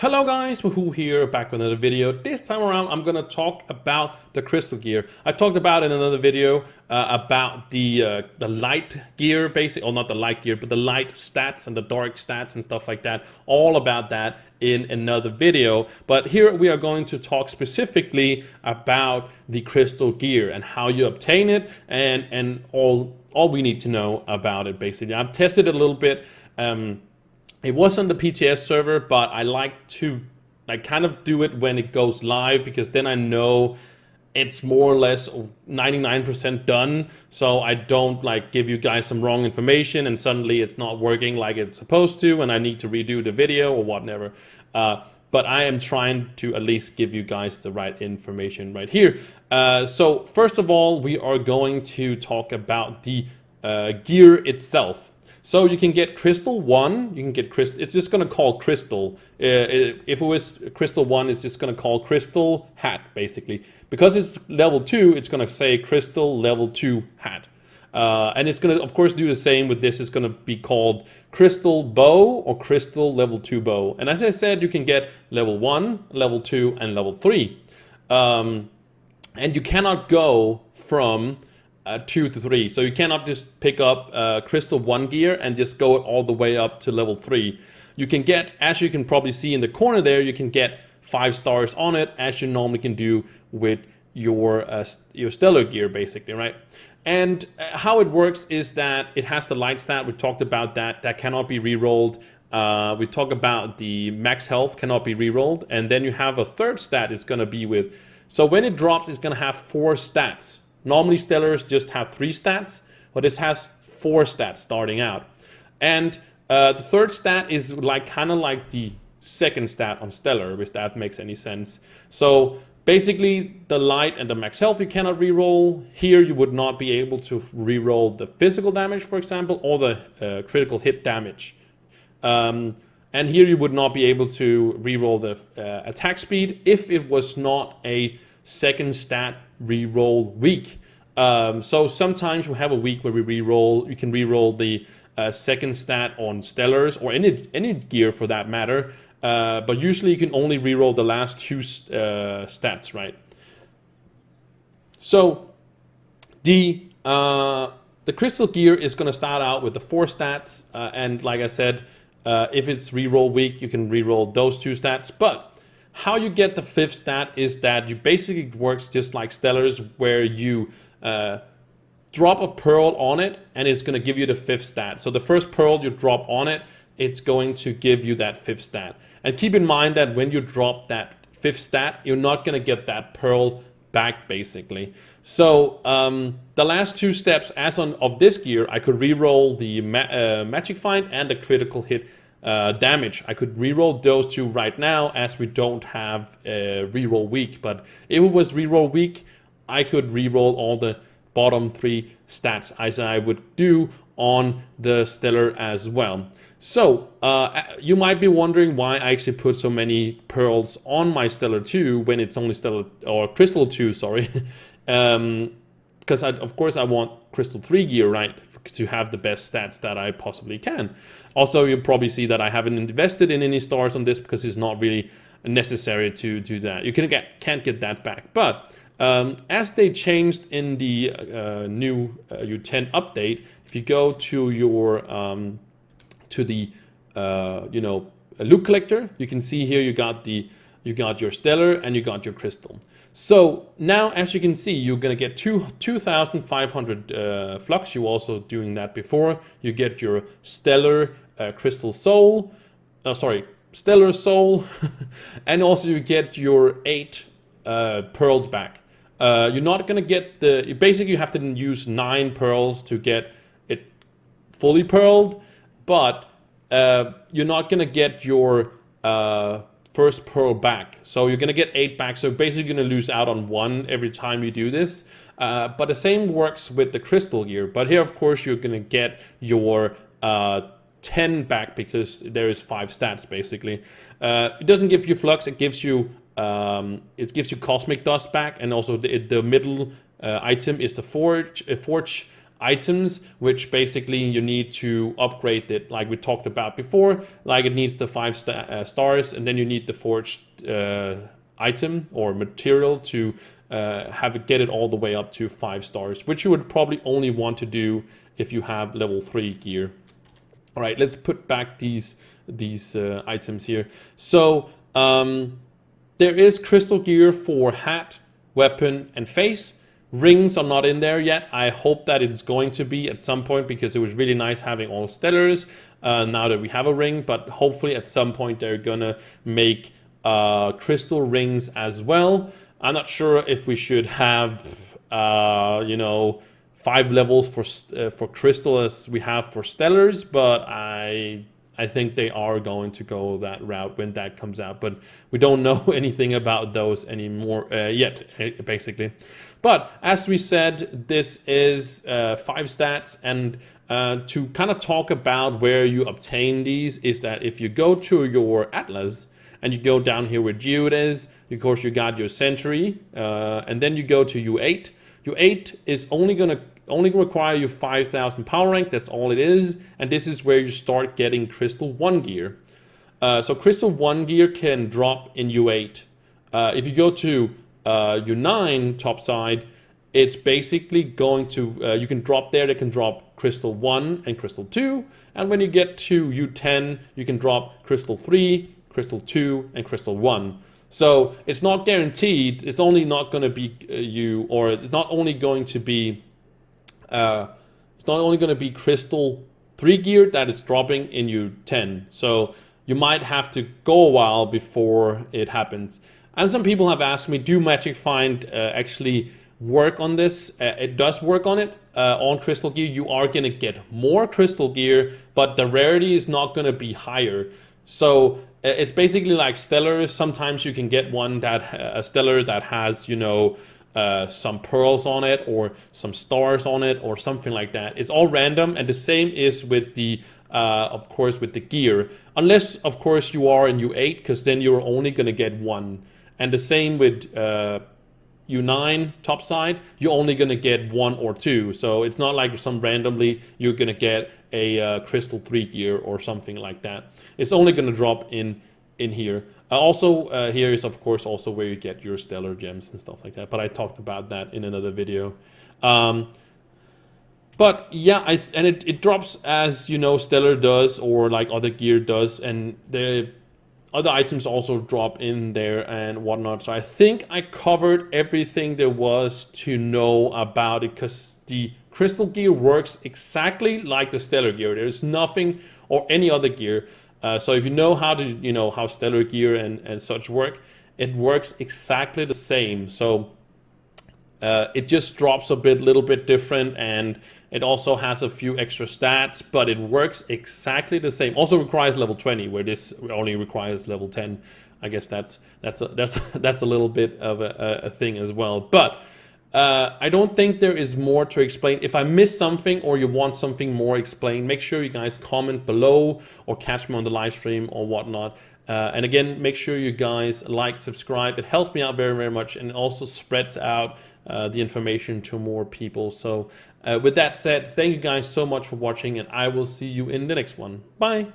Hello guys, Wahoo here, back with another video. This time around I'm gonna talk about the crystal gear. I talked about in another video about the light gear, basically, or not the light gear, but the light stats and the dark stats and stuff like that. All about that in another video. But here we are going to talk specifically about the crystal gear and how you obtain it and all we need to know about it basically. I've tested it a little bit. It was on the PTS server, but I like to kind of do it when it goes live because then I know it's more or less 99% done. So I don't give you guys some wrong information and suddenly it's not working like it's supposed to and I need to redo the video or whatever. But I am trying to at least give you guys the right information right here. So first of all, we are going to talk about the gear itself. So you can get Crystal 1, you can get Crystal, it's just going to call Crystal. If it was Crystal 1, it's just going to call Crystal Hat, basically. Because it's level 2, it's going to say Crystal Level 2 Hat. And it's going to, of course, do the same with this. It's going to be called Crystal Bow or Crystal Level 2 Bow. And as I said, you can get Level 1, Level 2, and Level 3. And you cannot go from 2 to 3. So you cannot just pick up Crystal 1 gear and just go all the way up to level 3. You can get, as you can probably see in the corner there, you can get 5 stars on it, as you normally can do with your stellar gear, basically, right? And how it works is that it has the light stat. We talked about that. That cannot be re-rolled. We talk about the max health cannot be re-rolled. And then you have a third stat it's going to be with. So when it drops, it's going to have 4 stats. Normally Stellars just have 3 stats, but this has 4 stats starting out. And the third stat is kind of like the second stat on Stellar, if that makes any sense. So basically the light and the max health you cannot reroll. Here you would not be able to reroll the physical damage, for example, or the critical hit damage. And here you would not be able to reroll the attack speed if it was not a second stat reroll week. So sometimes we have a week where we reroll. You can reroll the second stat on Stellars or any gear for that matter. But usually you can only reroll the last 2 stats, right? So the crystal gear is going to start out with the 4 stats, and like I said, if it's reroll week, you can reroll those 2 stats. But how you get the 5th stat is that you basically works just like Stellars, where you drop a pearl on it and it's going to give you the 5th stat. So the first pearl you drop on it, it's going to give you that 5th stat. And keep in mind that when you drop that 5th stat, you're not going to get that pearl back, basically. So the last 2 steps of this gear, I could re-roll the magic find and the critical hit damage. I could reroll those 2 right now as we don't have reroll week, but if it was reroll week, I could reroll all the bottom 3 stats as I would do on the Stellar as well. So you might be wondering why I actually put so many pearls on my Stellar 2 when it's only Stellar or Crystal 2, sorry. Because of course I want Crystal 3 gear, right, to have the best stats that I possibly can. Also, you'll probably see that I haven't invested in any stars on this because it's not really necessary to do that. You can't get that back. But as they changed in the new U10 update, if you go to your loot collector, you can see here you got your Stellar and you got your Crystal. So now, as you can see, you're going to get 2,500 flux. You were also doing that before. You get your Stellar Crystal Soul, Stellar Soul, and also you get your 8 pearls back. You're not going to get basically you have to use 9 pearls to get it fully pearled, but you're not going to get your first pearl back. So you're going to get 8 back. So basically you're going to lose out on 1 every time you do this. But the same works with the crystal gear. But here, of course, you're going to get your 10 back because there is 5 stats, basically. It doesn't give you flux. It gives you cosmic dust back. And also the middle item is the forge items, which basically you need to upgrade it, like we talked about before. Like it needs the 5 stars, and then you need the forged item or material to get it all the way up to 5 stars, which you would probably only want to do if you have level 3 gear. All right, let's put back these items here. So there is crystal gear for hat, weapon, and face. Rings are not in there yet. I hope that it's going to be at some point, because it was really nice having all stellars now that we have a ring, but hopefully at some point they're gonna make crystal rings as well. I'm not sure if we should have, you know, 5 levels for crystal as we have for stellars, but I think they are going to go that route when that comes out. But we don't know anything about those anymore yet, basically. But as we said, this is 5 stats, and to kind of talk about where you obtain these is that if you go to your atlas and you go down here where Geo it is, of course you got your century, and then you go to U8. U8 is only require you 5,000 power rank. That's all it is, and this is where you start getting Crystal 1 gear. So Crystal 1 gear can drop in U8. If you go to U9 top side, it's basically going to you can drop there. They can drop Crystal 1 and Crystal 2, and when you get to U10, you can drop Crystal 3, Crystal 2, and Crystal 1. So it's not guaranteed. It's only not going to be it's not only going to be Crystal 3 gear that is dropping in U10. So you might have to go a while before it happens. And some people have asked me, do Magic Find actually work on this? It does work on it. On crystal gear, you are going to get more crystal gear, but the rarity is not going to be higher. So it's basically like stellars. Sometimes you can get a stellar that has, you know, some pearls on it or some stars on it or something like that. It's all random, and the same is with the of course with the gear, unless of course you are in U8, because then you're only going to get 1. And the same with U9 top side, you're only going to get 1 or 2. So it's not like randomly you're going to get a Crystal 3 gear or something like that. It's only going to drop in here. Also, here is of course also where you get your stellar gems and stuff like that. But I talked about that in another video. But yeah, it drops as, you know, stellar does, or like other gear does, and the other items also drop in there and whatnot. So I think I covered everything there was to know about it, because the crystal gear works exactly like the stellar gear. There's nothing or any other gear. So if you know how to, you know, how stellar gear and such work, it works exactly the same. So it just drops little bit different, and it also has a few extra stats, but it works exactly the same. Also requires level 20, where this only requires level 10. I guess that's a little bit of a thing as well. But I don't think there is more to explain. If I missed something or you want something more explained, make sure you guys comment below or catch me on the live stream or whatnot. And again, make sure you guys like, subscribe. It helps me out very, very much, and it also spreads out the information to more people. So with that said, thank you guys so much for watching, and I will see you in the next one. Bye.